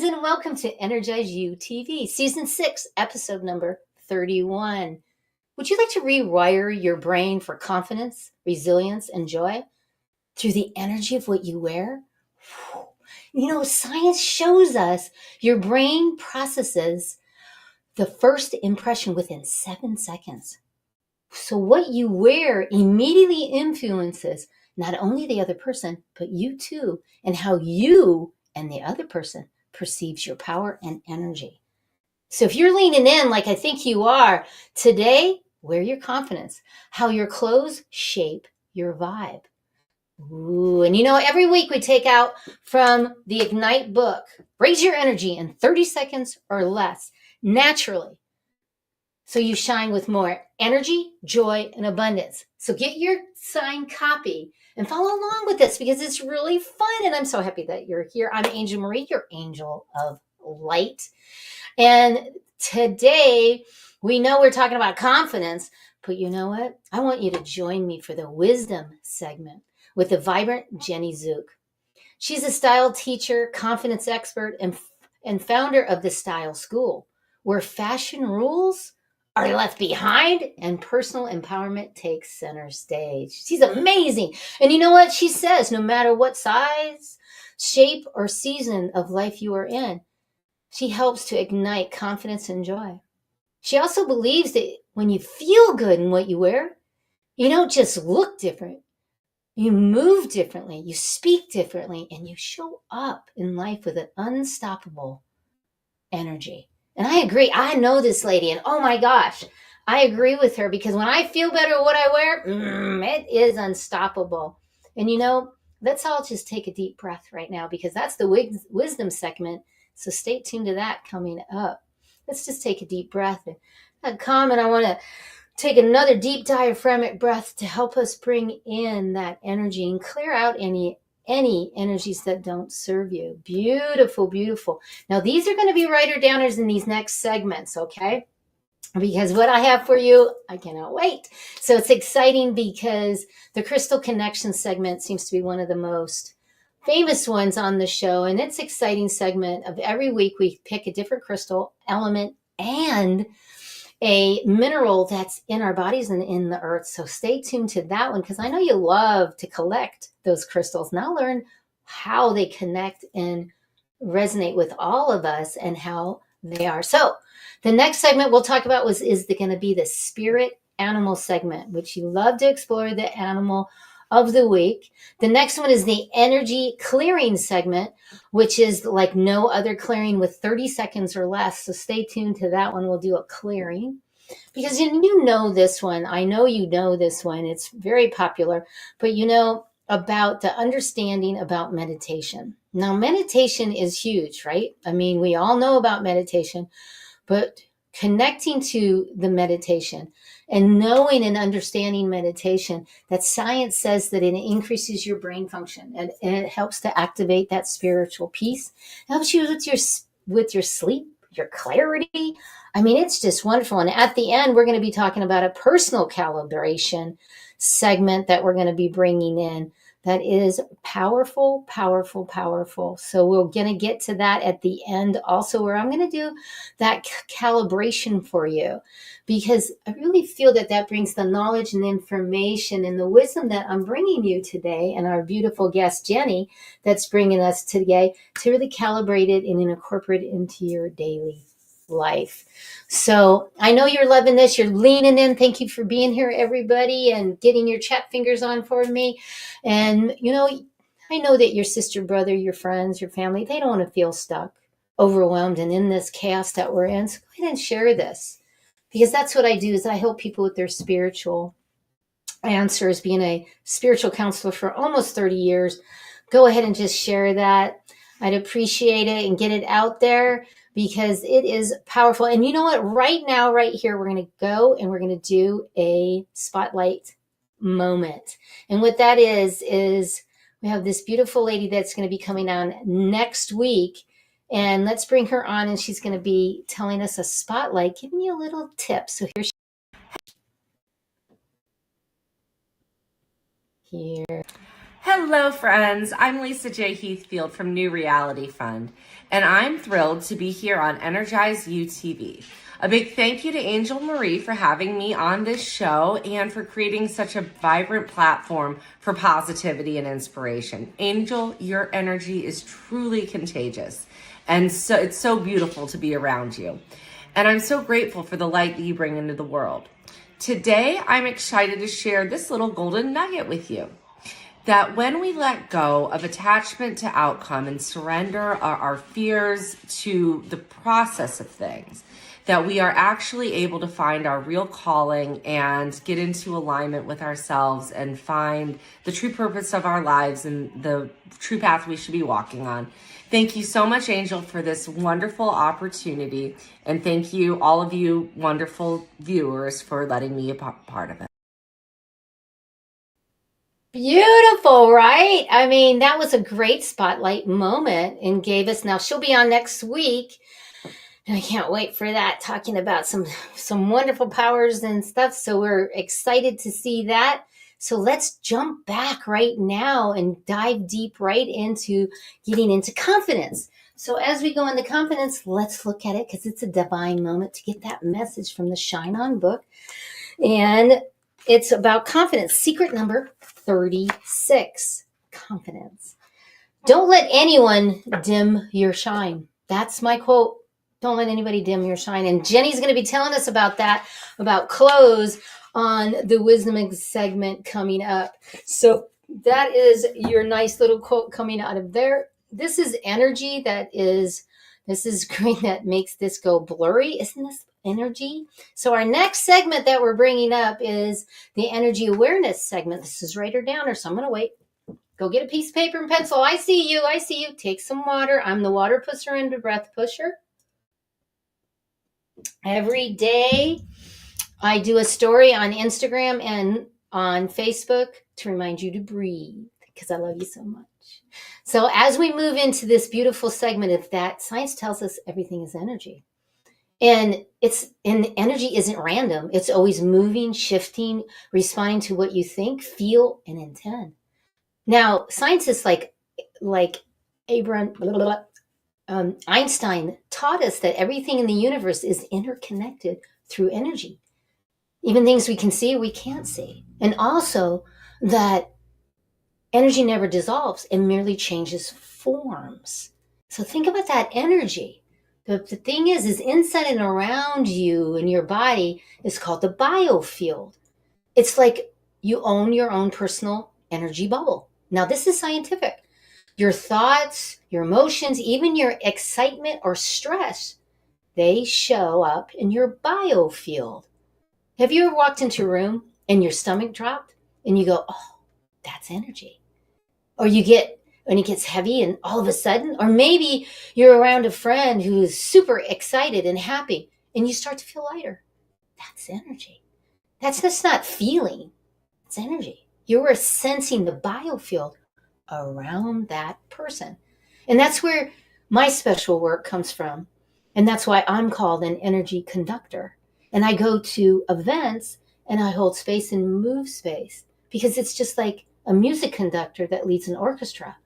and welcome to Energize You TV, Season 6, Episode number 31. Would you like to rewire your brain for confidence, resilience, and joy through the energy of what you wear? Science shows us your brain processes the first impression within 7 seconds. So what you wear immediately influences not only the other person, but you too, and how you and the other person perceives your power and energy. So if you're leaning in like I think you are, today, wear your confidence, how your clothes shape your vibe. Ooh, and every week we take out from the Ignite book, raise your energy in 30 seconds or less, naturally. So you shine with more energy, joy, and abundance. So get your signed copy and follow along with this because it's really fun. And I'm so happy that you're here. I'm Angel Marie, your angel of light. And today we know we're talking about confidence, but you know what? I want you to join me for the wisdom segment with the vibrant Jenny Zook. She's a style teacher, confidence expert, and founder of the Style School, where fashion rules are left behind and personal empowerment takes center stage. She's amazing. And you know what she says? No matter what size, shape, or season of life you are in, she helps to ignite confidence and joy. She also believes that when you feel good in what you wear, you don't just look different. You move differently, you speak differently, and you show up in life with an unstoppable energy. And I agree. I know this lady, and oh my gosh, I agree with her because when I feel better with what I wear, it is unstoppable. And let's all just take a deep breath right now because that's the wisdom segment. So stay tuned to that coming up. Let's just take a deep breath and comment. I want to take another deep diaphragmatic breath to help us bring in that energy and clear out any energies that don't serve you. Beautiful, beautiful. Now, these are going to be writer-downers in these next segments, okay? Because what I have for you, I cannot wait. So it's exciting because the Crystal Connection segment seems to be one of the most famous ones on the show. And it's an exciting segment of every week we pick a different crystal element and a mineral that's in our bodies and in the earth. So stay tuned to that one because I know you love to collect those crystals. Now learn how they connect and resonate with all of us and how they are. So the next segment we'll talk about is going to be the spirit animal segment, which you love to explore the animal of the week. The next one is the energy clearing segment, which is like no other clearing with 30 seconds or less. So stay tuned to that one. We'll do a clearing because you know this one. I know you know this one. It's very popular, but about the understanding about meditation. Now, meditation is huge, right? I mean, we all know about meditation, but connecting to the meditation and knowing and understanding meditation, that science says that it increases your brain function and it helps to activate that spiritual peace. It helps you with your sleep, your clarity. I mean, it's just wonderful. And at the end, we're going to be talking about a personal calibration segment that we're going to be bringing in. That is powerful, powerful, powerful. So we're going to get to that at the end also, where I'm going to do that calibration for you, because I really feel that brings the knowledge and information and the wisdom that I'm bringing you today, and our beautiful guest, Jenny, that's bringing us today to really calibrate it and incorporate it into your daily life. So I know you're loving this. You're leaning in. Thank you for being here, everybody, and getting your chat fingers on for me. And, I know that your sister, brother, your friends, your family, they don't want to feel stuck, overwhelmed, and in this chaos that we're in. So go ahead and share this, because that's what I do is I help people with their spiritual answers, being a spiritual counselor for almost 30 years. Go ahead and just share that. I'd appreciate it and get it out there because it is powerful. And you know what? Right now, right here, we're going to go and we're going to do a spotlight moment. And what that is we have this beautiful lady that's going to be coming on next week. And let's bring her on, and she's going to be telling us a spotlight, giving you a little tip. So here. Hello, friends. I'm Lisa J. Heathfield from New Reality Fund, and I'm thrilled to be here on Energize You TV. A big thank you to Angel Marie for having me on this show and for creating such a vibrant platform for positivity and inspiration. Angel, your energy is truly contagious, and so it's so beautiful to be around you. And I'm so grateful for the light that you bring into the world. Today, I'm excited to share this little golden nugget with you, that when we let go of attachment to outcome and surrender our fears to the process of things, that we are actually able to find our real calling and get into alignment with ourselves and find the true purpose of our lives and the true path we should be walking on. Thank you so much, Angel, for this wonderful opportunity. And thank you, all of you wonderful viewers, for letting me be a part of it. Beautiful, right? I mean, that was a great spotlight moment and gave us, now she'll be on next week. And I can't wait for that, talking about some wonderful powers and stuff. So we're excited to see that. So let's jump back right now and dive deep right into getting into confidence. So as we go into confidence, let's look at it because it's a divine moment to get that message from the Shine On book. And it's about confidence. Secret number 36, confidence. Don't let anyone dim your shine. That's my quote. Don't let anybody dim your shine. And Jenny's going to be telling us about that, about clothes on the Wisdom segment coming up. So that is your nice little quote coming out of there. This is energy this is green that makes this go blurry. Isn't this energy? So our next segment that we're bringing up is the energy awareness segment. This is write her downer, so I'm going to wait. Go get a piece of paper and pencil. I see you. Take some water. I'm the water pusher and the breath pusher. Every day I do a story on Instagram and on Facebook to remind you to breathe because I love you so much. So as we move into this beautiful segment of that, science tells us everything is energy. And energy isn't random. It's always moving, shifting, responding to what you think, feel, and intend. Now, scientists like Einstein taught us that everything in the universe is interconnected through energy. Even things we can see or we can't see. And also that energy never dissolves, it merely changes forms. So think about that energy. The thing is inside and around you and your body is called the biofield. It's like you own your own personal energy bubble. Now, this is scientific. Your thoughts, your emotions, even your excitement or stress, they show up in your biofield. Have you ever walked into a room and your stomach dropped and you go, oh, that's energy? Or you get, when it gets heavy and all of a sudden, or maybe you're around a friend who is super excited and happy and you start to feel lighter. That's energy. That's just not feeling. It's energy. You are sensing the biofield around that person. And that's where my special work comes from. And that's why I'm called an energy conductor. And I go to events and I hold space and move space because it's just like a music conductor that leads an orchestra.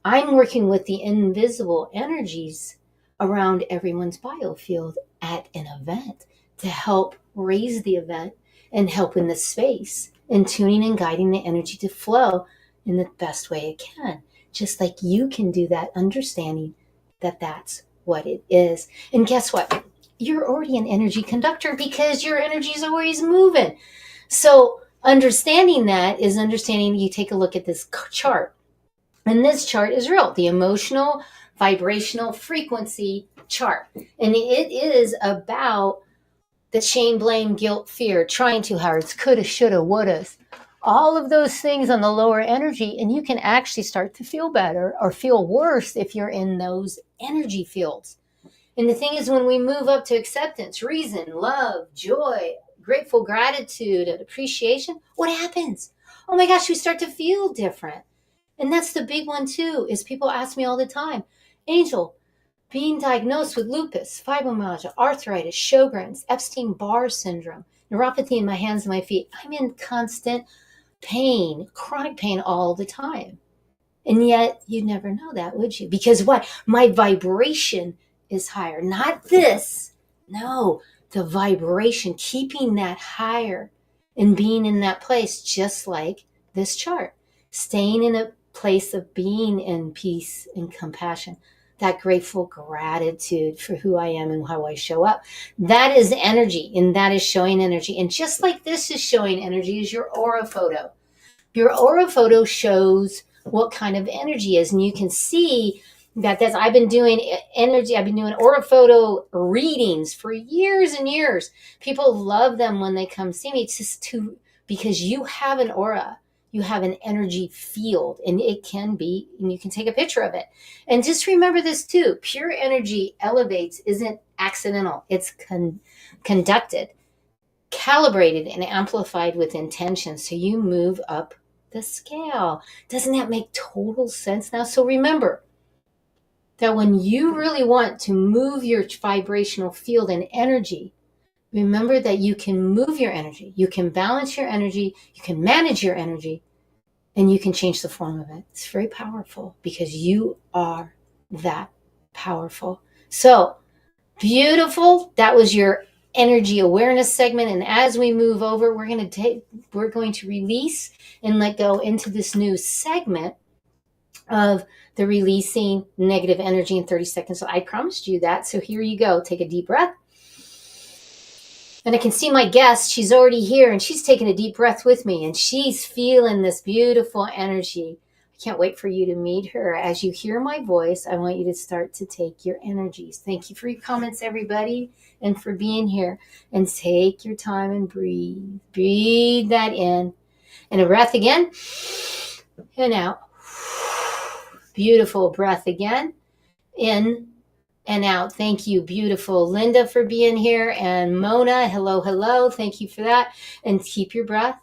I'm working with the invisible energies around everyone's biofield at an event to help raise the event and help in the space and tuning and guiding the energy to flow in the best way it can. Just like you can do that, understanding that that's what it is. And guess what? You're already an energy conductor because your energy is always moving. So understanding that is understanding, you take a look at this chart. And this chart is real, the emotional, vibrational frequency chart. And it is about the shame, blame, guilt, fear, trying too hard, coulda, shoulda, woulda, all of those things on the lower energy. And you can actually start to feel better or feel worse if you're in those energy fields. And the thing is, when we move up to acceptance, reason, love, joy, grateful, gratitude, and appreciation, what happens? Oh my gosh, we start to feel different. And that's the big one too, is people ask me all the time, Angel, being diagnosed with lupus, fibromyalgia, arthritis, Sjogren's, Epstein-Barr syndrome, neuropathy in my hands and my feet, I'm in constant pain, chronic pain all the time. And yet you'd never know that, would you? Because what? My vibration is higher. Not this. No, the vibration, keeping that higher and being in that place, just like this chart. Staying in a place of being in peace and compassion. That grateful gratitude for who I am and how I show up. That is energy, and that is showing energy. And just like this is showing energy, is your aura photo. Your aura photo shows what kind of energy is, and you can see that's I've been doing energy. I've been doing aura photo readings for years and years. People love them when they come see me. It's just because you have an aura, you have an energy field, and it can be, and you can take a picture of it. And just remember this too: pure energy elevates, isn't accidental. It's conducted, calibrated, and amplified with intention. So you move up the scale. Doesn't that make total sense now? So remember that when you really want to move your vibrational field and energy, remember that you can move your energy, you can balance your energy, you can manage your energy, and you can change the form of it. It's very powerful because you are that powerful. So beautiful. That was your energy awareness segment. And as we move over, we're going to release and let go into this new segment of the releasing negative energy in 30 seconds. So I promised you that. So here you go. Take a deep breath. And I can see my guest. She's already here and she's taking a deep breath with me and she's feeling this beautiful energy. I can't wait for you to meet her. As you hear my voice, I want you to start to take your energies. Thank you for your comments, everybody, and for being here. And take your time and breathe. Breathe that in. And a breath again. And out. Beautiful breath again. In and out. Thank you, beautiful Linda, for being here. And Mona, hello, hello. Thank you for that. And keep your breath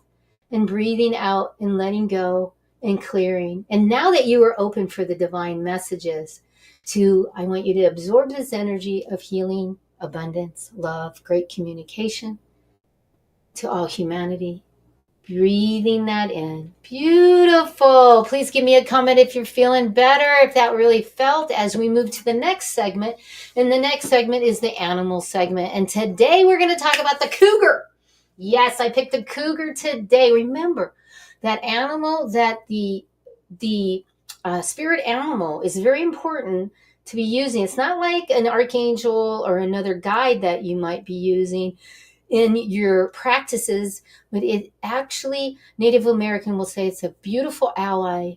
and breathing out and letting go and clearing. And now that you are open for the divine messages, I want you to absorb this energy of healing, abundance, love, great communication to all humanity. Breathing that in. Beautiful. Please give me a comment if you're feeling better, if that really felt, as we move to the next segment. And the next segment is the animal segment. And today we're going to talk about the cougar. Yes, I picked the cougar today. Remember that animal, that the spirit animal is very important to be using. It's not like an archangel or another guide that you might be using in your practices, but it actually, Native American will say it's a beautiful ally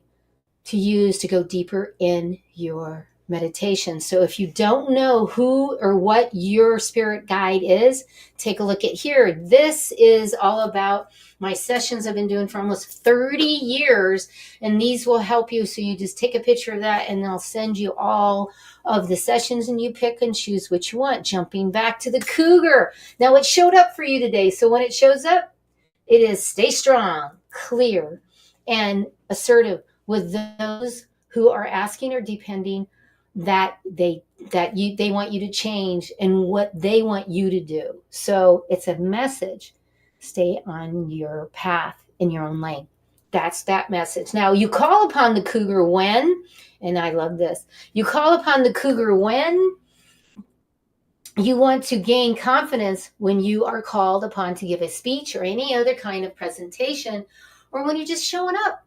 to use to go deeper in your meditation. So if you don't know who or what your spirit guide is, take a look at here. This is all about my sessions I've been doing for almost 30 years, and these will help you. So you just take a picture of that and I'll send you all of the sessions and you pick and choose what you want. Jumping back to the cougar. Now it showed up for you today. So when it shows up, it is stay strong, clear, and assertive with those who are asking or depending that they want you to change and what they want you to do. So it's a message. Stay on your path in your own lane. That's that message. Now you call upon the cougar when, and I love this, you call upon the cougar when you want to gain confidence, when you are called upon to give a speech or any other kind of presentation, or when you're just showing up,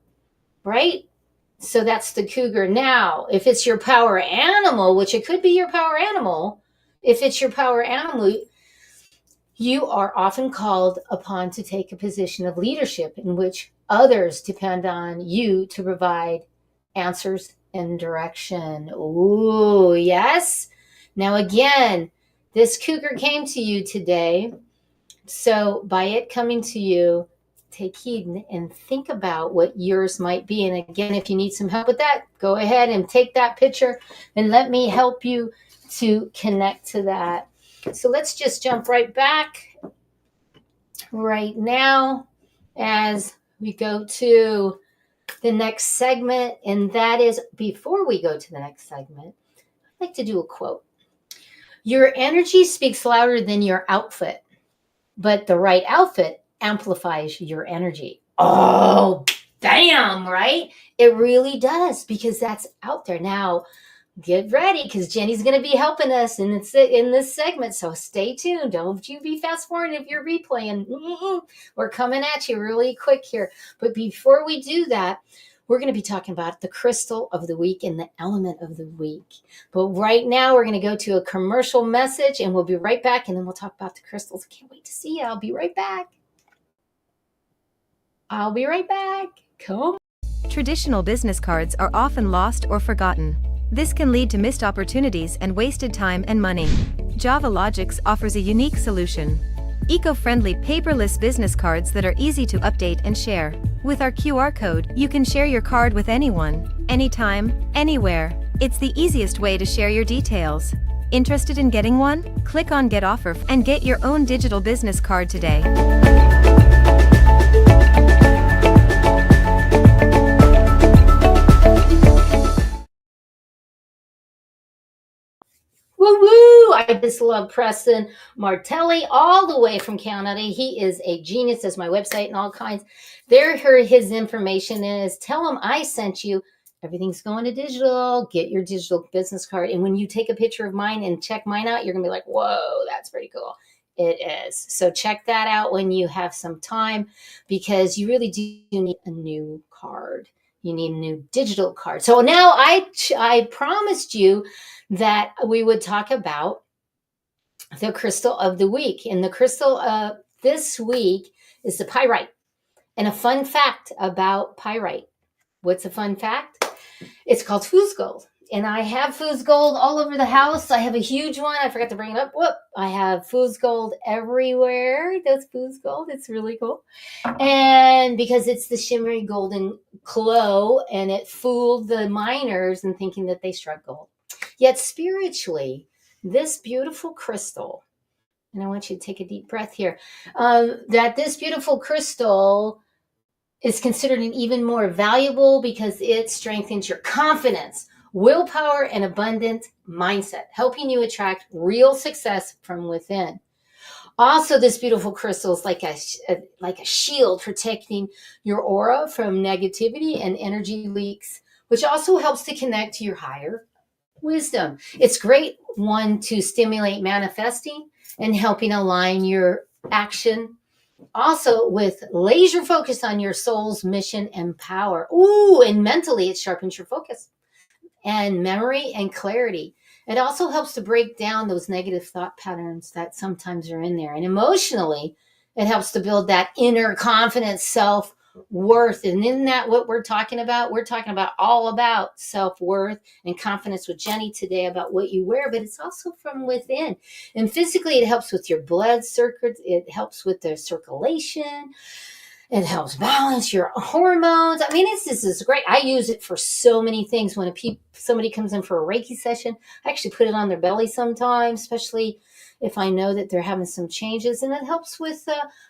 right? So that's the cougar. Now, if it's your power animal, which it could be your power animal, if it's your power animal, you are often called upon to take a position of leadership in which others depend on you to provide answers and direction. Ooh, yes. Now, again, this cougar came to you today. So by it coming to you, take heed and think about what yours might be. And again, if you need some help with that, go ahead and take that picture and let me help you to connect to that. So let's just jump right back right now as we go to the next segment. And that is, before we go to the next segment, I'd like to do a quote. Your energy speaks louder than your outfit, but the right outfit amplifies your energy. oh, damn, right? It really does, because that's out there. Now, get ready, because Jenny's going to be helping us in this segment. So stay tuned. Don't you be fast forwarding if you're replaying. We're coming at you really quick here. But before we do that, we're going to be talking about the crystal of the week and the element of the week. But right now, we're going to go to a commercial message, and we'll be right back. And then we'll talk about the crystals. I can't wait to see you. I'll be right back. Come. Traditional business cards are often lost or forgotten. This can lead to missed opportunities and wasted time and money. Java Logics offers a unique solution. Eco-friendly paperless business cards that are easy to update and share. With our QR code, you can share your card with anyone, anytime, anywhere. It's the easiest way to share your details. Interested in getting one? Click on Get Offer and get your own digital business card today. Woo-woo! I just love Preston Martelli all the way from Canada. He is a genius. That's my website and all kinds. There, his information is. Tell him I sent you. Everything's going to digital. Get your digital business card. And when you take a picture of mine and check mine out, you're going to be like, whoa, that's pretty cool. It is. So check that out when you have some time, because you really do need a new card. You need a new digital card. So now I promised you that we would talk about the crystal of the week. And the crystal this week is the pyrite. And a fun fact about pyrite. What's a fun fact? It's called fool's gold. And I have fool's gold all over the house. I have a huge one. I forgot to bring it up. Whoop. I have fool's gold everywhere. That's fool's gold. It's really cool. And because it's the shimmery golden glow, and it fooled the miners in thinking that they struck gold. Yet spiritually, this beautiful crystal, and I want you to take a deep breath here, that this beautiful crystal is considered an even more valuable because it strengthens your confidence, willpower, and abundant mindset, helping you attract real success from within. Also, this beautiful crystal is like a shield protecting your aura from negativity and energy leaks, which also helps to connect to your higher wisdom. It's great one to stimulate manifesting and helping align your action. Also, with laser focus on your soul's mission and power. Ooh, and mentally, it sharpens your focus and memory and clarity. It also helps to break down those negative thought patterns that sometimes are in there. And emotionally, it helps to build that inner confidence, self-worth. And isn't that what we're talking about? We're talking about all about self-worth and confidence with Jenny today, about what you wear, but it's also from within. And physically, it helps with your blood circuits. It helps with the circulation. It helps balance your hormones. I mean, this is great. I use it for so many things. When somebody comes in for a Reiki session, I actually put it on their belly sometimes, especially if I know that they're having some changes. And it helps with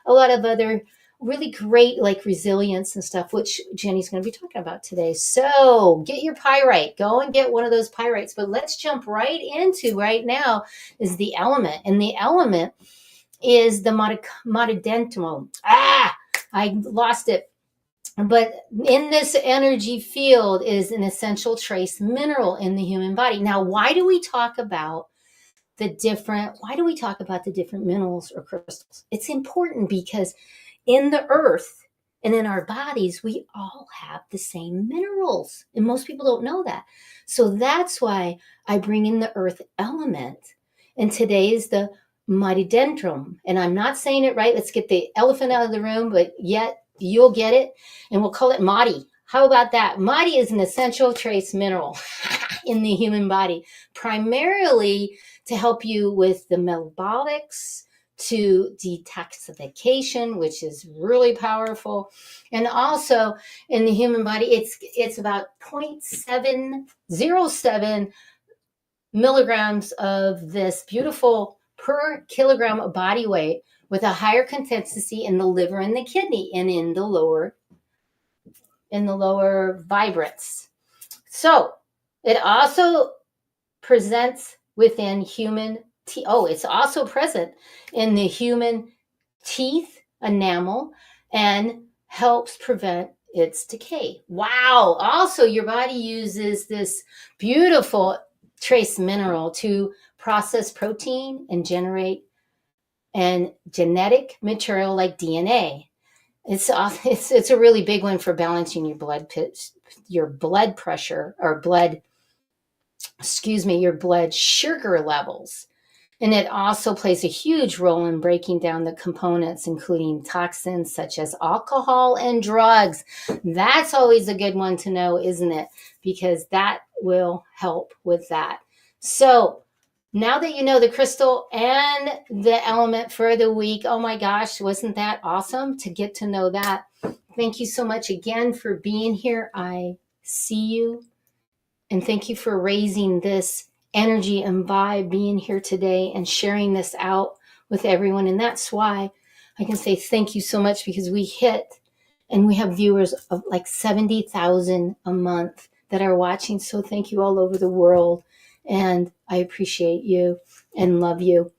a lot of other really great, like resilience and stuff, which Jenny's going to be talking about today. So get your pyrite. Go and get one of those pyrites. But let's jump right into right now is the element. And the element is the molybdenum. I lost it. But in this energy field is an essential trace mineral in the human body. Now, why do we talk about the different minerals or crystals? It's important because in the earth and in our bodies, we all have the same minerals. And most people don't know that. So that's why I bring in the earth element. And today is the molybdenum. And I'm not saying it right. Let's get the elephant out of the room, but yet you'll get it. And we'll call it Madi. How about that? Madi is an essential trace mineral in the human body, primarily to help you with the metabolics, to detoxification, which is really powerful. And also in the human body, it's about 0.707 milligrams of this beautiful per kilogram of body weight, with a higher consistency in the liver and the kidney and in the lower vibrates. So it also presents within human teeth. Oh, it's also present in the human teeth enamel and helps prevent its decay. Wow. Also, your body uses this beautiful trace mineral to process protein and generate and genetic material like DNA. It's a really big one for balancing your blood pressure or your blood sugar levels. And it also plays a huge role in breaking down the components, including toxins such as alcohol and drugs. That's always a good one to know, isn't it? Because that will help with that. So now that you know the crystal and the element for the week, oh my gosh, wasn't that awesome to get to know that? Thank you so much again for being here. I see you. And thank you for raising this energy and vibe, being here today and sharing this out with everyone. And that's why I can say thank you so much, because we hit and we have viewers of like 70,000 a month that are watching. So thank you all over the world. And I appreciate you and love you.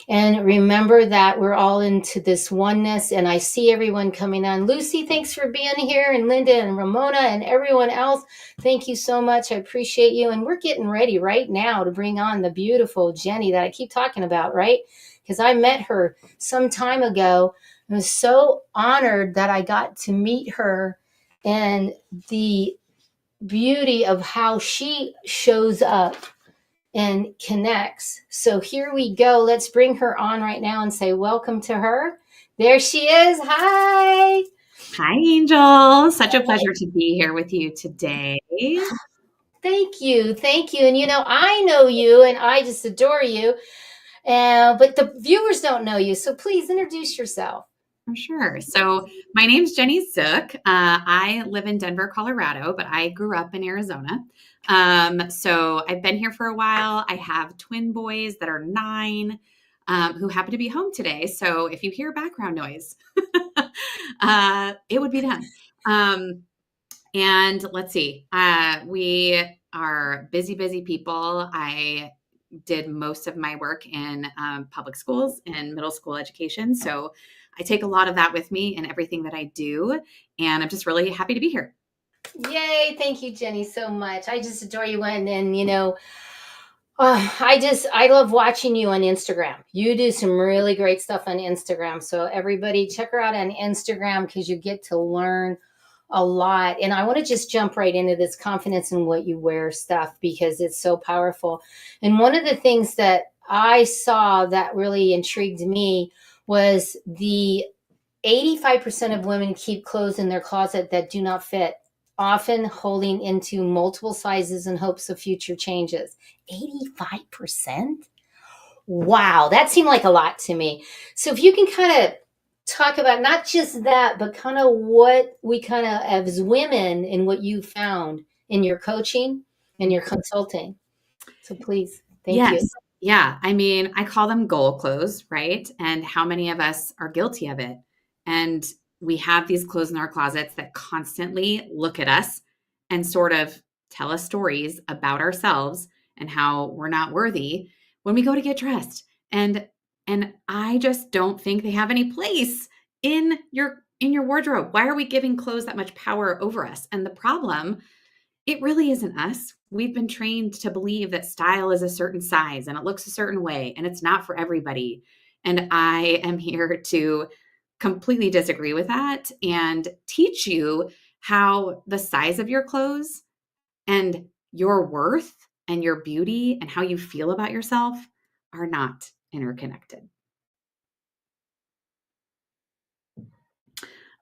And remember that we're all into this oneness. And I see everyone coming on. Lucy, thanks for being here. And Linda and Ramona and everyone else, thank you so much. I appreciate you. And we're getting ready right now to bring on the beautiful Jenny that I keep talking about, right? Because I met her some time ago. I was so honored that I got to meet her and the beauty of how she shows up and connects. So here we go. Let's bring her on right now and say welcome to her. There she is. Hi. Hi, Angel. Such a pleasure to be here with you today. Thank you. Thank you. And I know you and I just adore you. But the viewers don't know you. So please introduce yourself. For sure. So my name's Jenny Zook. I live in Denver, Colorado, but I grew up in Arizona. So I've been here for a while. I have twin boys that are 9, who happen to be home today. So if you hear background noise, it would be them. And let's see, we are busy people. I did most of my work in public schools and middle school education. So I take a lot of that with me in everything that I do. And I'm just really happy to be here. Yay. Thank you, Jenny, so much. I just adore you. And I love watching you on Instagram. You do some really great stuff on Instagram. So everybody check her out on Instagram, because you get to learn a lot. And I want to just jump right into this confidence in what you wear stuff, because it's so powerful. And one of the things that I saw that really intrigued me was the 85% of women keep clothes in their closet that do not fit, often holding into multiple sizes in hopes of future changes. 85%? Wow, that seemed like a lot to me. So if you can kind of talk about not just that, but kind of what we kind of as women and what you found in your coaching and your consulting. So please, thank you. Yeah. I mean, I call them goal clothes, right? And how many of us are guilty of it? And we have these clothes in our closets that constantly look at us and sort of tell us stories about ourselves and how we're not worthy when we go to get dressed. And I just don't think they have any place in your wardrobe. Why are we giving clothes that much power over us? And the problem, it really isn't us. We've been trained to believe that style is a certain size and it looks a certain way, and it's not for everybody. And I am here to completely disagree with that and teach you how the size of your clothes and your worth and your beauty and how you feel about yourself are not interconnected.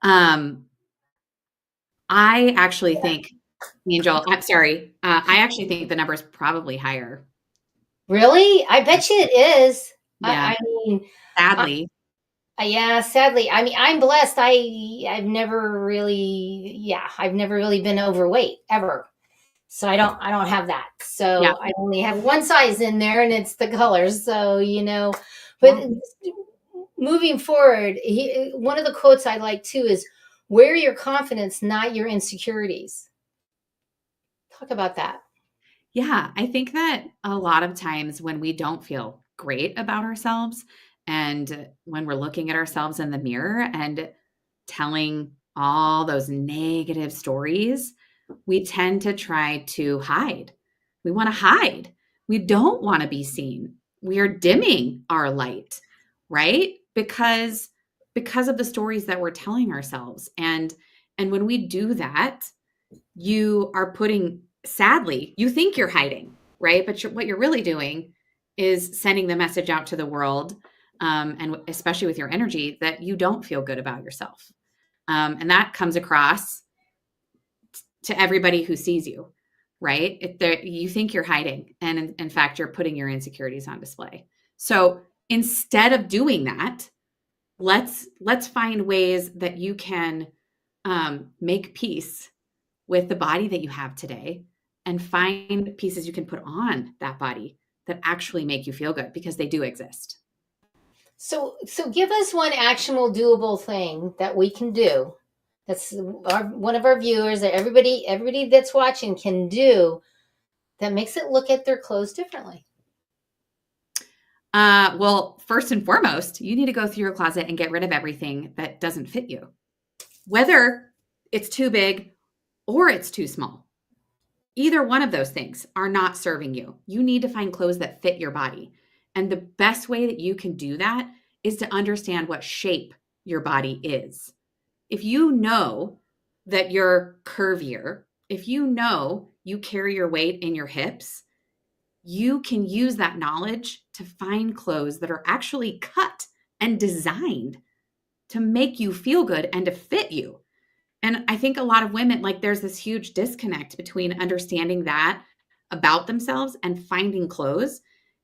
I actually think, Angel, I'm sorry. I actually think the number is probably higher. Really? I bet you it is. Yeah. I mean, Sadly. Yeah, sadly. I mean, I'm blessed. I've never really been overweight ever. So I don't have that. So Yeah. I only have one size in there, and it's the colors. So, but moving forward, one of the quotes I like too is, wear your confidence, not your insecurities. Talk about that. Yeah, I think that a lot of times when we don't feel great about ourselves and when we're looking at ourselves in the mirror and telling all those negative stories, we tend to try to hide. We want to hide. We don't want to be seen. We are dimming our light, right? Because of the stories that we're telling ourselves. And when we do that, you are putting, sadly, you think you're hiding, right? But what you're really doing is sending the message out to the world, and especially with your energy, that you don't feel good about yourself. And that comes across to everybody who sees you, right? You think you're hiding, and in fact, you're putting your insecurities on display. So instead of doing that, let's find ways that you can make peace with the body that you have today, and find pieces you can put on that body that actually make you feel good, because they do exist. So give us one actionable, doable thing that we can do. That's one of our viewers, that everybody that's watching can do, that makes it look at their clothes differently. Well, first and foremost, you need to go through your closet and get rid of everything that doesn't fit you, whether it's too big or it's too small. Either one of those things are not serving you. You need to find clothes that fit your body. And the best way that you can do that is to understand what shape your body is. If you know that you're curvier, if you know you carry your weight in your hips, you can use that knowledge to find clothes that are actually cut and designed to make you feel good and to fit you. And I think a lot of women, like, there's this huge disconnect between understanding that about themselves and finding clothes.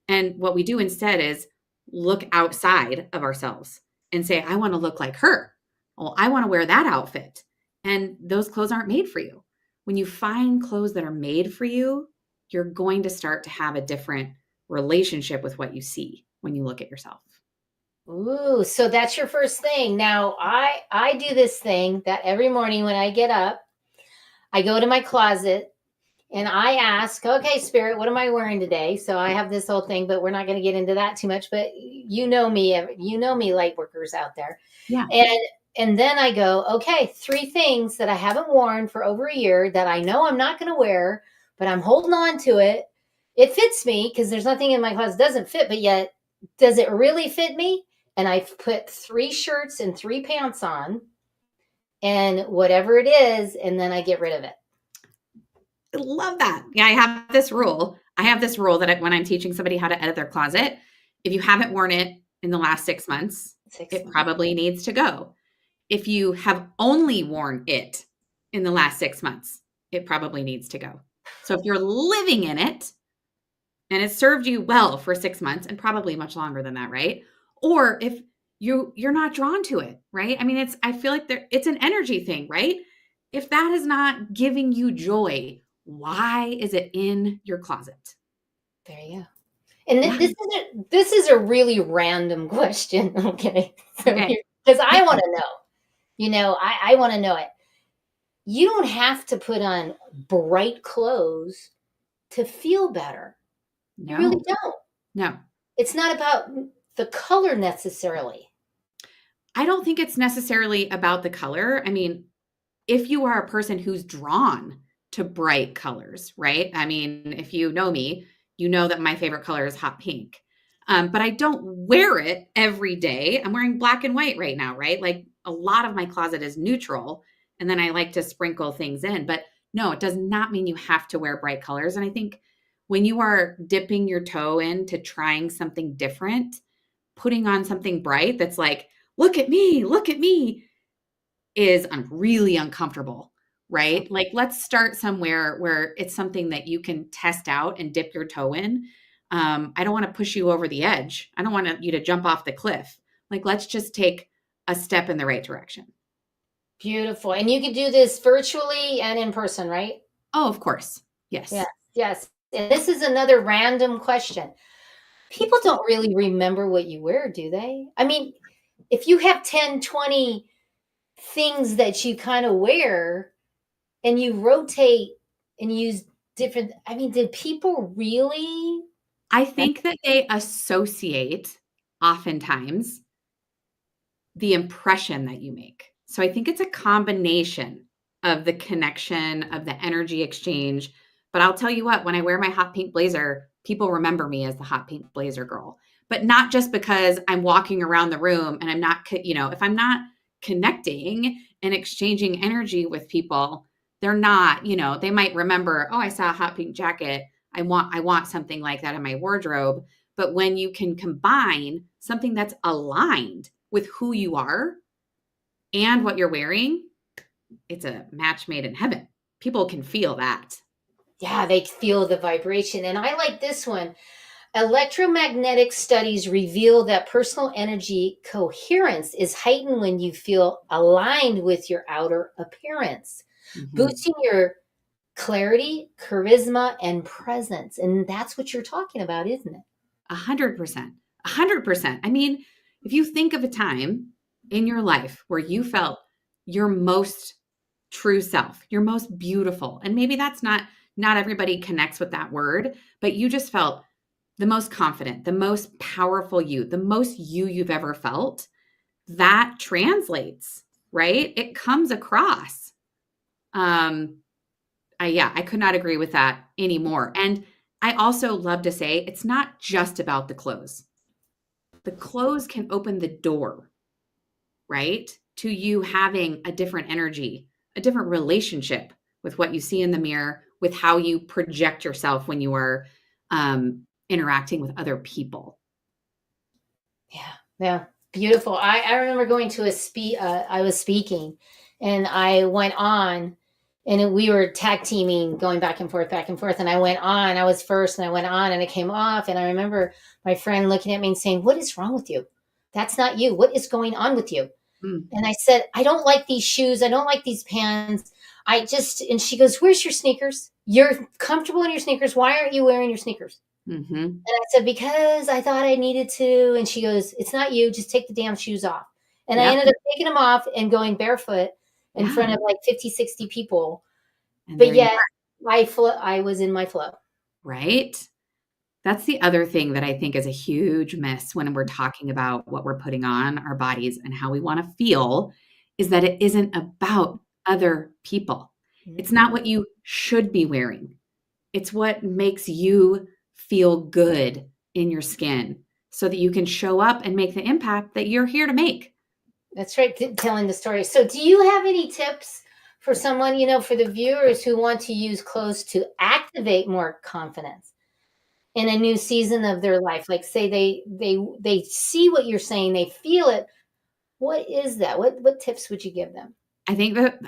And what we do instead is look outside of ourselves and say, I want to look like her. Well, I want to wear that outfit. And those clothes aren't made for you. When you find clothes that are made for you, you're going to start to have a different relationship with what you see when you look at yourself. Ooh, so that's your first thing. Now, I do this thing that every morning when I get up, I go to my closet and I ask, okay, Spirit, what am I wearing today? So I have this whole thing, but we're not going to get into that too much. But you know me, light workers out there. Yeah. And then I go, okay, 3 things that I haven't worn for over a year that I know I'm not going to wear, but I'm holding on to it. It fits me because there's nothing in my closet that doesn't fit, but yet, does it really fit me? And I've put 3 shirts and 3 pants on, and whatever it is, and then I get rid of it. I love that. Yeah, I have this rule. That when I'm teaching somebody how to edit their closet, if you haven't worn it in the last 6 months, it probably needs to go. If you have only worn it in the last 6 months, it probably needs to go. So if you're living in it and it served you well for 6 months, and probably much longer than that, right? Or if you're not drawn to it, right? I mean, I feel like it's an energy thing, right? If that is not giving you joy, why is it in your closet? There you go. And this is a really random question, okay? Because I want to know. I want to know it. You don't have to put on bright clothes to feel better. No. You really don't. No. It's not about the color necessarily. I don't think it's necessarily about the color. I mean, if you are a person who's drawn to bright colors, right? I mean, if you know me, you know that my favorite color is hot pink. But I don't wear it every day. I'm wearing black and white right now, right? Like, a lot of my closet is neutral, and then I like to sprinkle things in. But no, it does not mean you have to wear bright colors. And I think when you are dipping your toe into trying something different, putting on something bright that's like, look at me, is really uncomfortable, right? Like, let's start somewhere where it's something that you can test out and dip your toe in. I don't want to push you over the edge. I don't want you to jump off the cliff. Like, let's just take a step in the right direction. Beautiful. And you can do this virtually and in person, right? Oh, of course. Yes. Yes. And this is another random question. People don't really remember what you wear, do they? I mean, if you have 10, 20 things that you kind of wear and you rotate and use different, I mean, did people really? I think that they associate oftentimes the impression that you make. So I think it's a combination of the connection, of the energy exchange. But I'll tell you what, when I wear my hot pink blazer, people remember me as the hot pink blazer girl. But not just because I'm walking around the room and I'm not, if I'm not connecting and exchanging energy with people, they're not, they might remember, oh, I saw a hot pink jacket. I want something like that in my wardrobe. But when you can combine something that's aligned with who you are and what you're wearing, it's a match made in heaven. People can feel that. Yeah, they feel the vibration. And I like this one. Electromagnetic studies reveal that personal energy coherence is heightened when you feel aligned with your outer appearance, boosting your clarity, charisma, and presence. And that's what you're talking about, isn't it? 100%. 100%. I mean, if you think of a time in your life where you felt your most true self, your most beautiful, and maybe that's not everybody connects with that word, but you just felt the most confident, the most powerful you, the most you've ever felt, that translates, right? It comes across. I could not agree with that anymore. And I also love to say it's not just about the clothes. The clothes can open the door, right? To you having a different energy, a different relationship with what you see in the mirror, with how you project yourself when you are interacting with other people. Yeah. Beautiful. I remember going to I was speaking and I went on and we were tag teaming, going back and forth. And I went on, I was first and I went on and it came off. And I remember my friend looking at me and saying, "What is wrong with you? That's not you. What is going on with you?" And I said, "I don't like these shoes. I don't like these pants. And she goes, "Where's your sneakers? You're comfortable in your sneakers. Why aren't you wearing your sneakers?" Mm-hmm. And I said, "Because I thought I needed to." And she goes, "It's not you. Just take the damn shoes off." And I ended up taking them off and going barefoot in front of like 50, 60 people. And but yet I was in my flow. Right? That's the other thing that I think is a huge miss when we're talking about what we're putting on our bodies and how we want to feel, is that it isn't about other people. It's not what you should be wearing. It's what makes you feel good in your skin so that you can show up and make the impact that you're here to make. That's right. Telling the story. So do you have any tips for someone, for the viewers who want to use clothes to activate more confidence in a new season of their life? Like say they see what you're saying, they feel it. What is that? What tips would you give them? I think that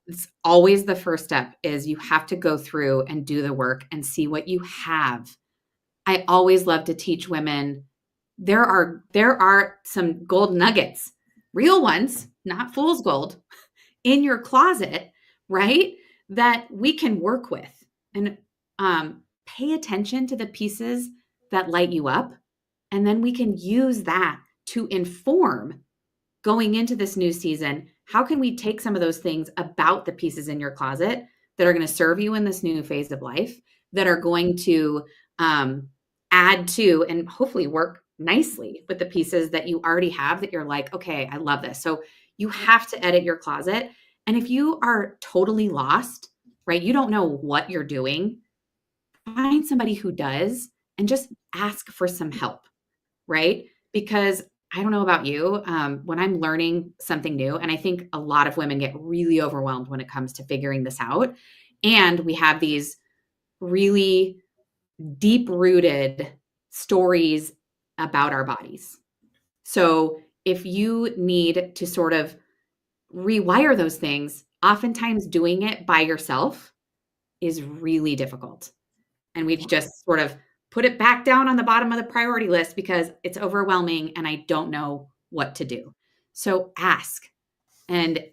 it's always the first step is you have to go through and do the work and see what you have. I always love to teach women there are some gold nuggets, real ones, not fool's gold, in your closet, right? That we can work with and pay attention to the pieces that light you up. And then we can use that to inform going into this new season. How can we take some of those things about the pieces in your closet that are going to serve you in this new phase of life, that are going to add to and hopefully work nicely with the pieces that you already have that you're like, okay, I love this. So you have to edit your closet. And if you are totally lost, right, you don't know what you're doing, find somebody who does and just ask for some help, right? Because I don't know about you, when I'm learning something new, and I think a lot of women get really overwhelmed when it comes to figuring this out. And we have these really deep-rooted stories about our bodies. So if you need to sort of rewire those things, oftentimes doing it by yourself is really difficult. And we just sort of put it back down on the bottom of the priority list because it's overwhelming and I don't know what to do. So ask. And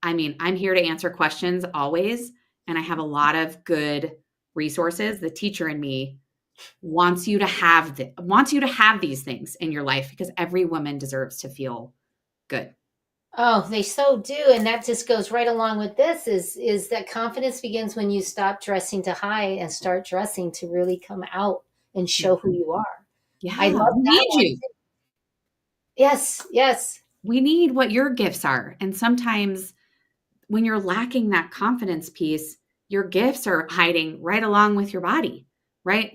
I mean, I'm here to answer questions always. And I have a lot of good resources. The teacher in me wants you to have these things in your life because every woman deserves to feel good. Oh, they so do. And that just goes right along with this is that confidence begins when you stop dressing to hide and start dressing to really come out and show who you are. Yeah, I love we that need one. you. Yes, yes. we need what your gifts are. And sometimes when you're lacking that confidence piece, your gifts are hiding right along with your body, right?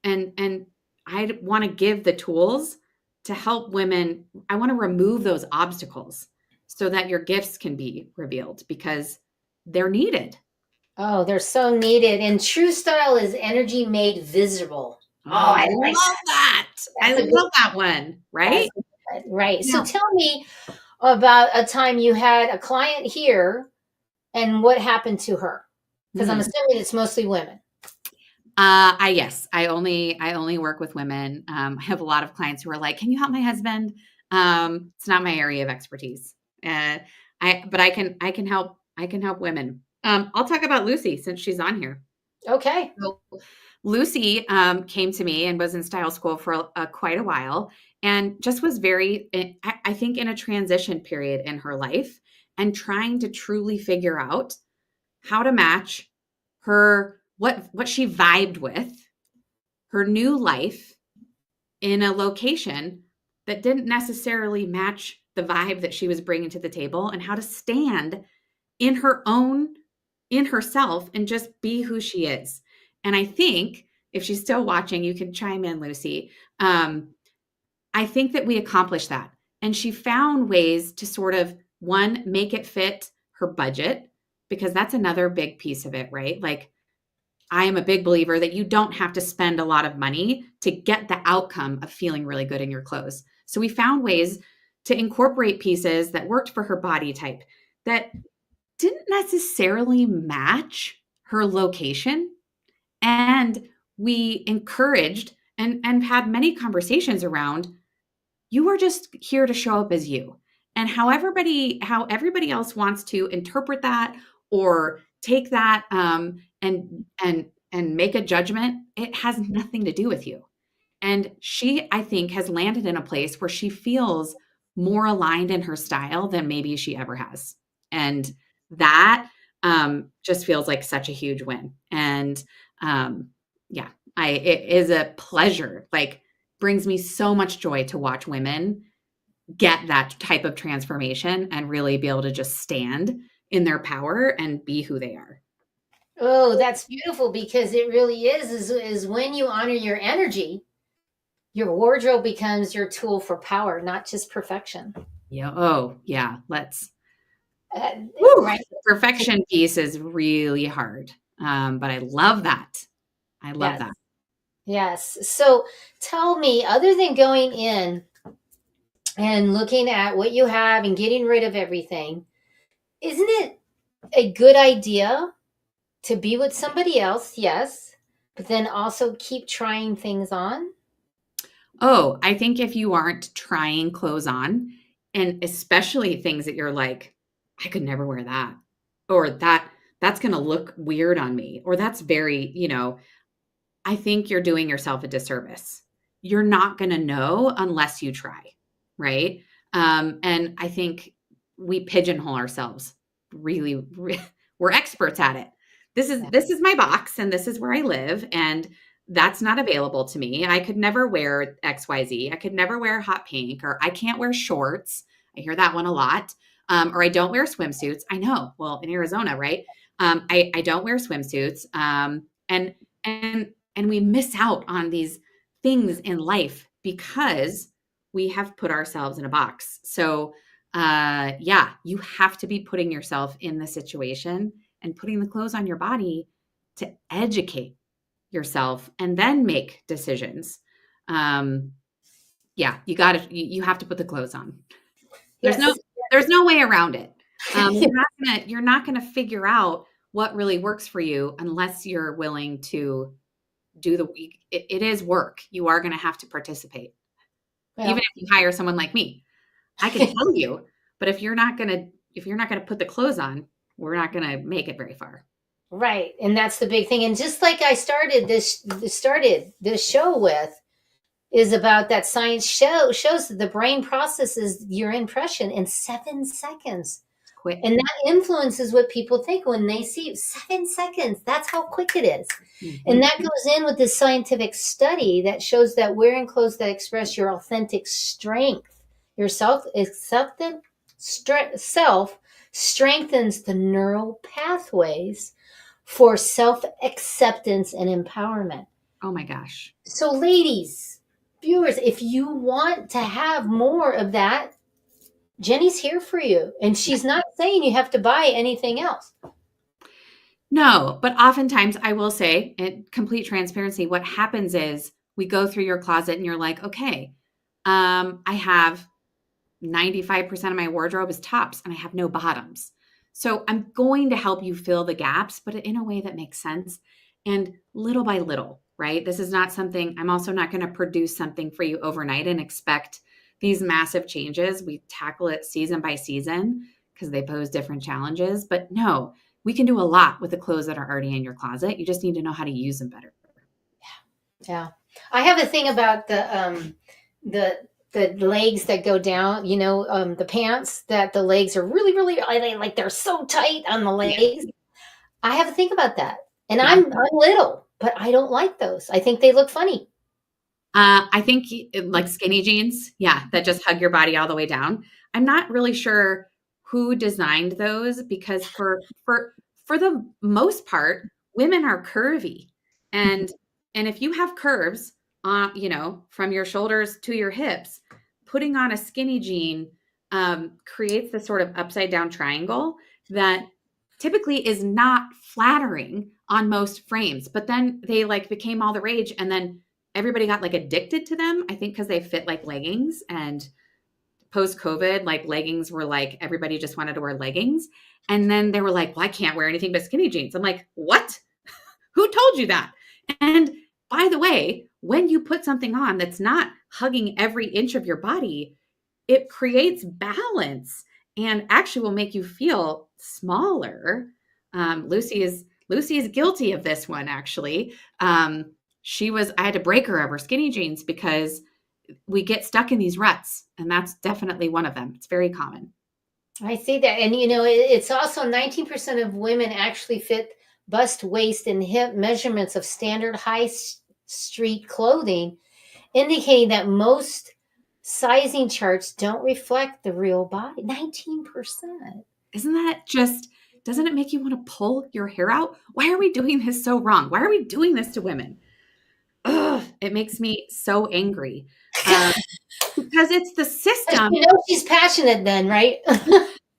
And I want to give the tools to help women. I want to remove those obstacles so that your gifts can be revealed because they're needed. Oh, they're so needed. And true style is energy made visible. Oh, I I like love that. I that's a good love that one, right? that's right. So Yeah. tell me about a time you had a client here and what happened to her. Because I'm Hmm. assuming it's mostly women. Yes, I only work with women. I have a lot of clients who are like, "Can you help my husband?" It's not my area of expertise. But I can help women. I'll talk about Lucy since she's on here. Okay. So Lucy came to me and was in style school for quite a while, and just was very, I think, in a transition period in her life, and trying to truly figure out how to match her what she vibed with her new life in a location that didn't necessarily match the vibe that she was bringing to the table, and how to stand in in herself and just be who she is. And I think if she's still watching, you can chime in, Lucy. I think that we accomplished that. And she found ways to sort of, one, make it fit her budget, because that's another big piece of it, right? Like, I am a big believer that you don't have to spend a lot of money to get the outcome of feeling really good in your clothes. So we found ways to incorporate pieces that worked for her body type that didn't necessarily match her location. And we encouraged and had many conversations around, you are just here to show up as you. And how everybody else wants to interpret that or take that and make a judgment, it has nothing to do with you. And she, I think, has landed in a place where she feels more aligned in her style than maybe she ever has. And that just feels like such a huge win. And yeah, it is a pleasure. Like, brings me so much joy to watch women get that type of transformation and really be able to just stand in their power and be who they are. Oh, that's beautiful because it really is when you honor your energy, your wardrobe becomes your tool for power, not just perfection. Yeah. Oh, yeah. Uh, Woo, right? perfection piece is really hard. But I love that. I love Yes. that. Yes. So tell me, other than going in and looking at what you have and getting rid of everything, isn't it a good idea to be with somebody else? Yes. But then also keep trying things on? Oh, I think if you aren't trying clothes on, and especially things that you're like, I could never wear that, or that's going to look weird on me, or that's very, I think you're doing yourself a disservice. You're not going to know unless you try, right? And I think we pigeonhole ourselves. We're experts at it. This is my box, and this is where I live, and that's not available to me. I could never wear XYZ. I could never wear hot pink, or I can't wear shorts. I hear that one a lot. Or I don't wear swimsuits. I know. Well, in Arizona, right? I don't wear swimsuits. And and we miss out on these things in life because we have put ourselves in a box. So yeah, you have to be putting yourself in the situation and putting the clothes on your body to educate yourself and then make decisions. Yeah, you have to put the clothes on. There's Yes. there's no way around it. You're not gonna figure out what really works for you unless you're willing to do it is work. You are going to have to participate. Even Well, if you hire someone like me, I can tell you, but if you're not going to put the clothes on, we're not going to make it very far. right. And that's the big thing. And just like I started this show with, is about that science shows that the brain processes your impression in 7 seconds. Quick. And that influences what people think when they see 7 seconds. That's how quick it is. Mm-hmm. And that goes in with this scientific study that shows that wearing clothes that express your authentic strength Your self strengthens the neural pathways for self-acceptance and empowerment. Oh my gosh. So ladies, viewers, if you want to have more of that, Jenny's here for you. And she's not saying you have to buy anything else. No, but oftentimes I will say, in complete transparency, what happens is we go through your closet and you're like, okay, I have 95% of my wardrobe is tops and I have no bottoms. So I'm going to help you fill the gaps, but in a way that makes sense and little by little, right? This is not something, I'm also not going to produce something for you overnight and expect these massive changes. We tackle it season by season because they pose different challenges. But no, we can do a lot with the clothes that are already in your closet. You just need to know how to use them better. Yeah. I have a thing about the legs that go down, the pants that the legs are really, really, like they're so tight on the legs. I have to think about that. And Yeah. I'm little, but I don't like those. I think they look funny. I think like skinny jeans, that just hug your body all the way down. I'm not really sure who designed those because for the most part, women are curvy, and if you have curves, from your shoulders to your hips, putting on a skinny jean creates this sort of upside down triangle that typically is not flattering on most frames. But then they like became all the rage, and then everybody got like addicted to them, I think, because they fit like leggings. And post COVID, like leggings were like, everybody just wanted to wear leggings. And then they were like, well, I can't wear anything but skinny jeans. I'm like, what? Who told you that? And by the way, when you put something on that's not hugging every inch of your body, it creates balance and actually will make you feel smaller. Lucy is guilty of this one, actually. I had to break her of her skinny jeans because we get stuck in these ruts, and that's definitely one of them. It's very common. I see that. And, it's also 19% of women actually fit bust, waist, and hip measurements of standard high street clothing, indicating that most sizing charts don't reflect the real body. 19%. Isn't that just, doesn't it make you want to pull your hair out? Why are we doing this so wrong? Why are we doing this to women? Ugh, it makes me so angry. Because it's the system. She's passionate then, right?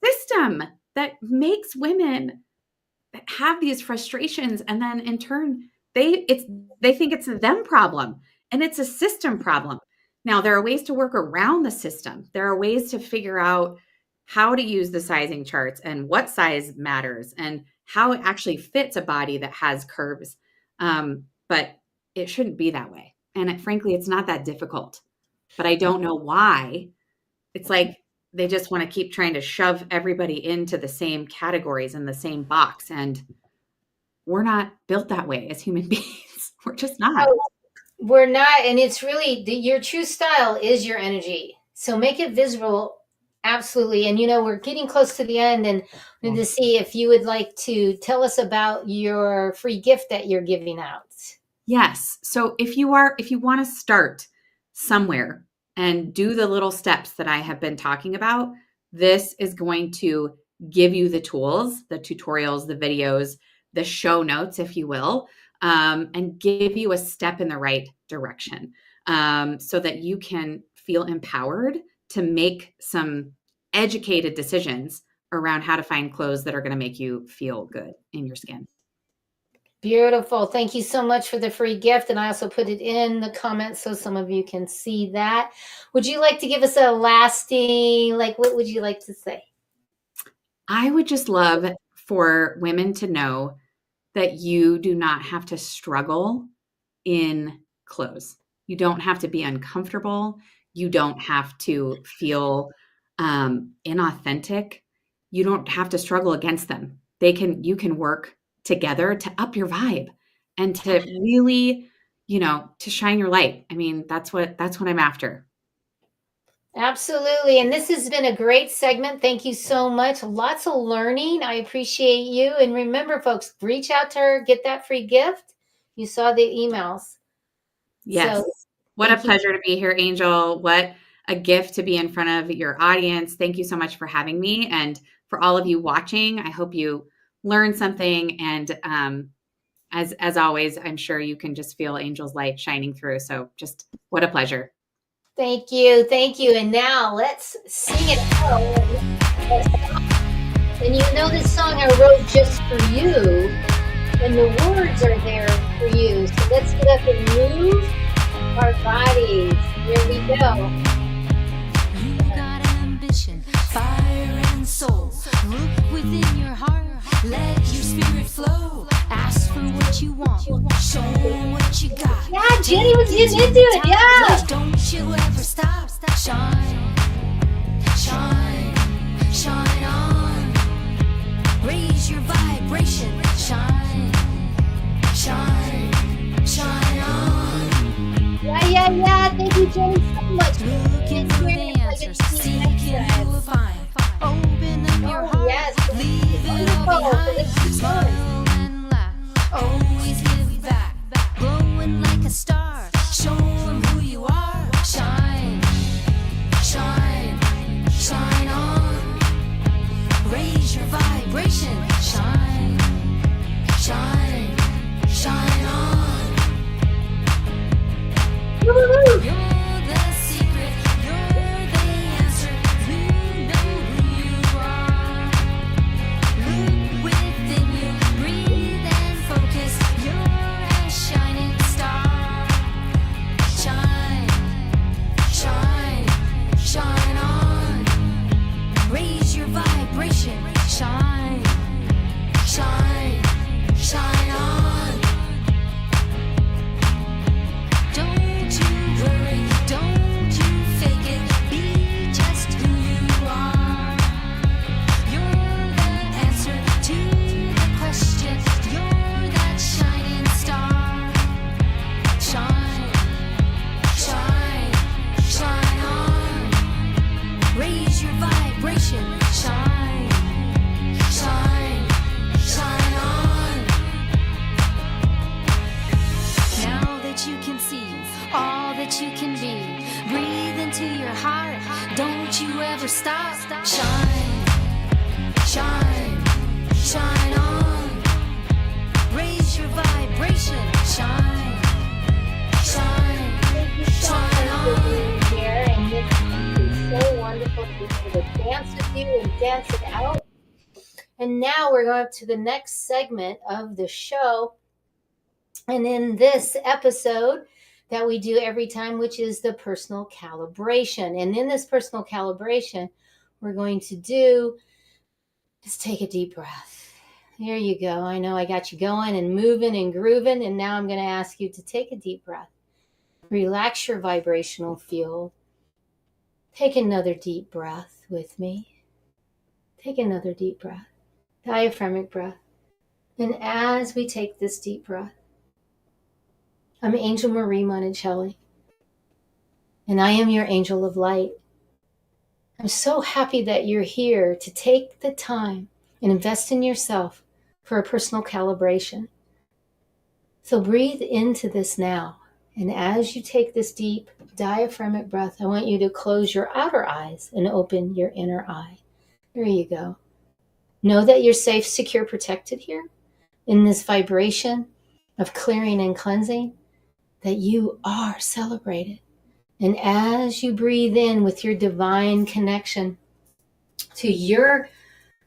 System that makes women have these frustrations, and then in turn they think it's a them problem, and it's a system problem. Now there are ways to work around the system. There are ways to figure out how to use the sizing charts and what size matters and how it actually fits a body that has curves. But it shouldn't be that way. And frankly, it's not that difficult, but I don't know why. It's like they just want to keep trying to shove everybody into the same categories in the same box. And we're not built that way as human beings. We're just not. We're not. And it's really your true style is your energy. So make it visible. Absolutely. And, we're getting close to the end, and to see if you would like to tell us about your free gift that you're giving out. Yes. So if you want to start somewhere and do the little steps that I have been talking about, this is going to give you the tools, the tutorials, the videos, the show notes, if you will, and give you a step in the right direction so that you can feel empowered to make some educated decisions around how to find clothes that are going to make you feel good in your skin. Beautiful. Thank you so much for the free gift. And I also put it in the comments so some of you can see that. Would you like to give us a lasting, what would you like to say? I would just love for women to know that you do not have to struggle in clothes. You don't have to be uncomfortable. You don't have to feel inauthentic. You don't have to struggle against them. You can work together to up your vibe and to really, to shine your light. I mean, that's what I'm after. Absolutely. And this has been a great segment. Thank you so much. Lots of learning. I appreciate you. And remember, folks, reach out to her, get that free gift. You saw the emails. Yes. So, what a pleasure to be here, Angel. What a gift to be in front of your audience. Thank you so much for having me. And for all of you watching, I hope you learned something. And as always, I'm sure you can just feel Angel's light shining through. So just what a pleasure. Thank you. Thank you. And now let's sing it out. And you know this song I wrote just for you, and the words are there for you. So let's get up and move our bodies. Here we go. You got ambition, fire and soul. Look within your heart, let your spirit flow. Ask for what you want, show what you got. Yeah, Jenny was getting into it. Yeah. Don't you ever stop. Shine, shine, shine on. Raise your vibration. Shine, shine, shine on. Yeah. Thank you, Jenny, so much. Looking for the answers, seeking you will find. Open up your heart, yes. leave it all behind. Smile and laugh, always give back. Glowing like a star, show them who you are. Shine, shine, shine on. Raise your vibration. Shine, shine, shine on. Woo-hoo-hoo. You're the secret, you're the answer. You know who you are. Look within you, breathe and focus. You're a shining star. Shine, shine, shine on. Raise your vibration. Shine, shine, shine on. Don't you worry, don't you fake it. Be just who you are. You're the answer to the question. You're that shining star. Shine, shine, shine on. Raise your vibration. Shine, shine, shine on. Now that you can see all that you can be, breathe into your heart. Don't you ever stop. Shine, shine, shine on. Raise your vibration. Shine, shine, Thank you so much shine for on. being here. And it's so wonderful to be able to dance with you and dance it out. And now we're going to the next segment of the show. And in this episode that we do every time, which is the personal calibration. And in this personal calibration, we're going to do is take a deep breath. There you go. I know I got you going and moving and grooving. And now I'm going to ask you to take a deep breath. Relax your vibrational field. Take another deep breath with me. Take another deep breath. Diaphragmatic breath. And as we take this deep breath, I'm Angel Marie Monticelli, and I am your angel of light. I'm so happy that you're here to take the time and invest in yourself for a personal calibration. So breathe into this now. And as you take this deep diaphragmatic breath, I want you to close your outer eyes and open your inner eye. There you go. Know that you're safe, secure, protected here in this vibration of clearing and cleansing, that you are celebrated. And as you breathe in with your divine connection to your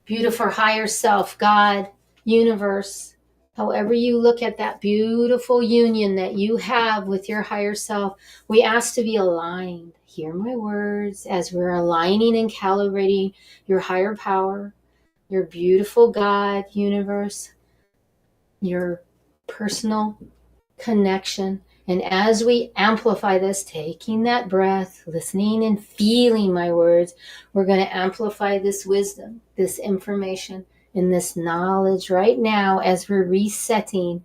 beautiful higher self, God, universe, however you look at that beautiful union that you have with your higher self, we ask to be aligned. Hear my words as we're aligning and calibrating your higher power, your beautiful God, universe, your personal connection. And as we amplify this, taking that breath, listening and feeling my words, we're going to amplify this wisdom, this information, and this knowledge right now as we're resetting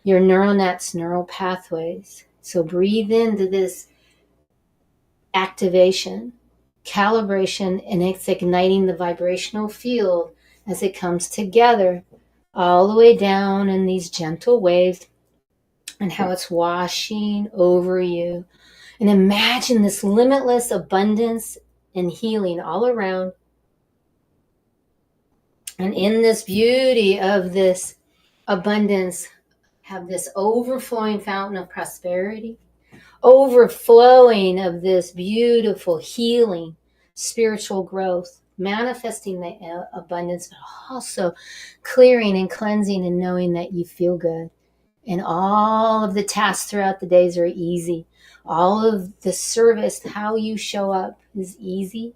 your neural nets, neural pathways. So breathe into this activation, calibration, and it's igniting the vibrational field as it comes together all the way down in these gentle waves, and how it's washing over you. And imagine this limitless abundance and healing all around. And in this beauty of this abundance, have this overflowing fountain of prosperity, overflowing of this beautiful healing, spiritual growth, manifesting the abundance, but also clearing and cleansing and knowing that you feel good. And all of the tasks throughout the days are easy. All of the service, how you show up, is easy,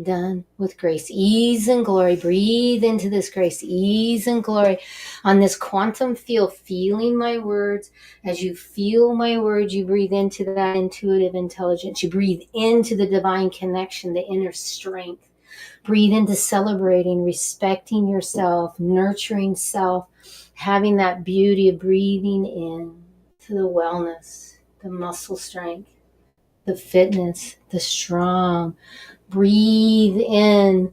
done with grace, ease and glory. Breathe into this grace, ease and glory on this quantum field, feeling my words. As you feel my words, you breathe into that intuitive intelligence. You breathe into the divine connection, the inner strength. Breathe into celebrating, respecting yourself, nurturing self, having that beauty of breathing in to the wellness, the muscle strength, the fitness, the strong. Breathe in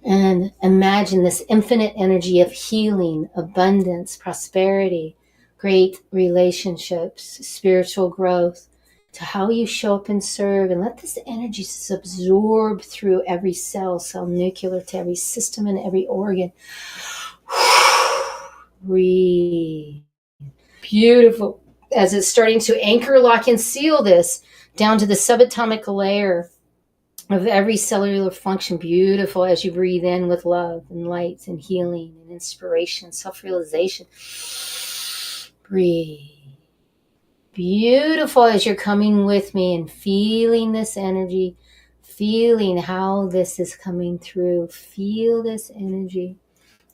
and imagine this infinite energy of healing, abundance, prosperity, great relationships, spiritual growth, to how you show up and serve. And let this energy just absorb through every cell nuclear, to every system and every organ. Breathe. Beautiful. As it's starting to anchor, lock, and seal this down to the subatomic layer of every cellular function. Beautiful as you breathe in with love and light and healing and inspiration, self-realization. Breathe. Beautiful as you're coming with me and feeling this energy, feeling how this is coming through. Feel this energy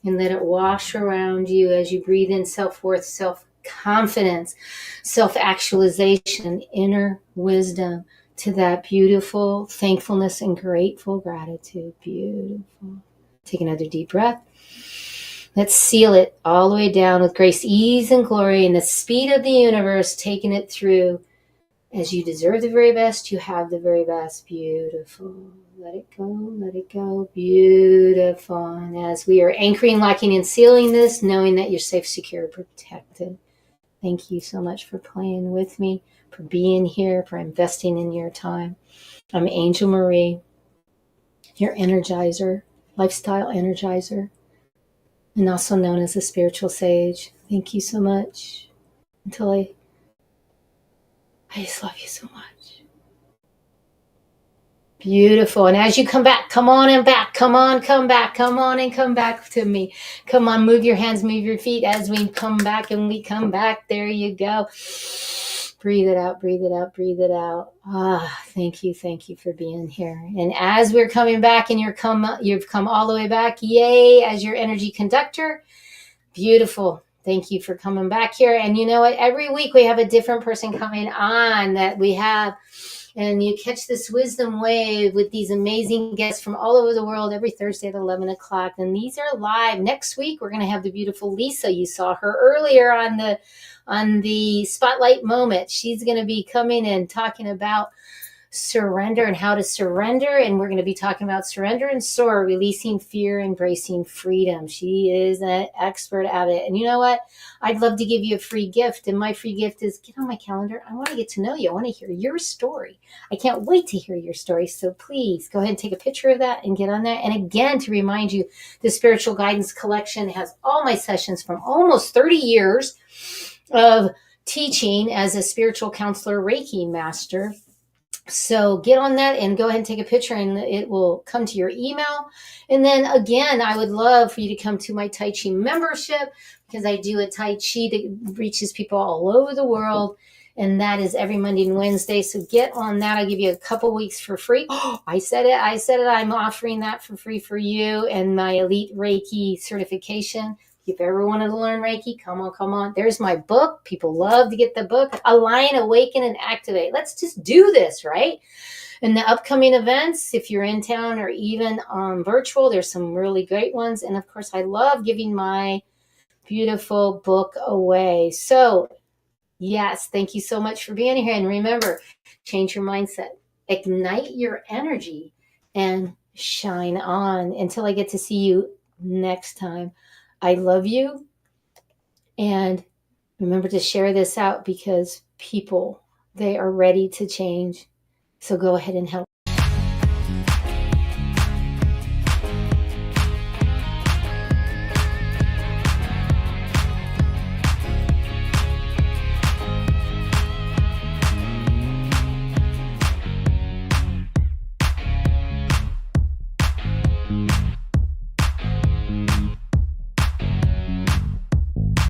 and let it wash around you as you breathe in self-worth, self-confidence, self-actualization, inner wisdom, to that beautiful thankfulness and grateful gratitude. Beautiful. Take another deep breath. Let's seal it all the way down with grace, ease, and glory, and the speed of the universe, taking it through. As you deserve the very best, you have the very best. Beautiful. Let it go, let it go. Beautiful. And as we are anchoring, locking, and sealing this, knowing that you're safe, secure, protected. Thank you so much for playing with me, for being here, for investing in your time. I'm Angel Marie, your energizer, lifestyle energizer, and also known as a spiritual sage. Thank you so much. Until I just love you so much. Beautiful. And as you come back, come on and back. Come on, come back. Come on and come back to me. Come on, move your hands, move your feet as we come back and we come back. There you go. Breathe it out, breathe it out, breathe it out. Thank you for being here. And as we're coming back and you've come all the way back, yay, as your energy conductor. Beautiful. Thank you for coming back here. And you know what? Every week we have a different person coming on that we have. And you catch this wisdom wave with these amazing guests from all over the world every Thursday at 11 o'clock. And these are live. Next week, we're going to have the beautiful Lisa. You saw her earlier on the Spotlight Moment. She's going to be coming and talking about surrender and how to surrender. And we're going to be talking about surrender and soar, releasing fear, embracing freedom. She is an expert at it. And you know what? I'd love to give you a free gift. And my free gift is get on my calendar. I want to get to know you. I want to hear your story. I can't wait to hear your story. So please go ahead and take a picture of that and get on there. And again, to remind you, the Spiritual Guidance Collection has all my sessions from almost 30 years of teaching as a spiritual counselor, Reiki master. So get on that and go ahead and take a picture and it will come to your email. And then again, I would love for you to come to my Tai Chi membership, because I do a Tai Chi that reaches people all over the world. And that is every Monday and Wednesday. So get on that. I'll give you a couple weeks for free. I said it. I'm offering that for free for you and my Elite Reiki certification. If you ever wanted to learn Reiki, come on. There's my book. People love to get the book. Align, Awaken, and Activate. Let's just do this, right? And the upcoming events, if you're in town or even virtual, there's some really great ones. And of course, I love giving my beautiful book away. So yes, thank you so much for being here. And remember, change your mindset, ignite your energy, and shine on until I get to see you next time. I love you. And remember to share this out because people They are ready to change. So go ahead and help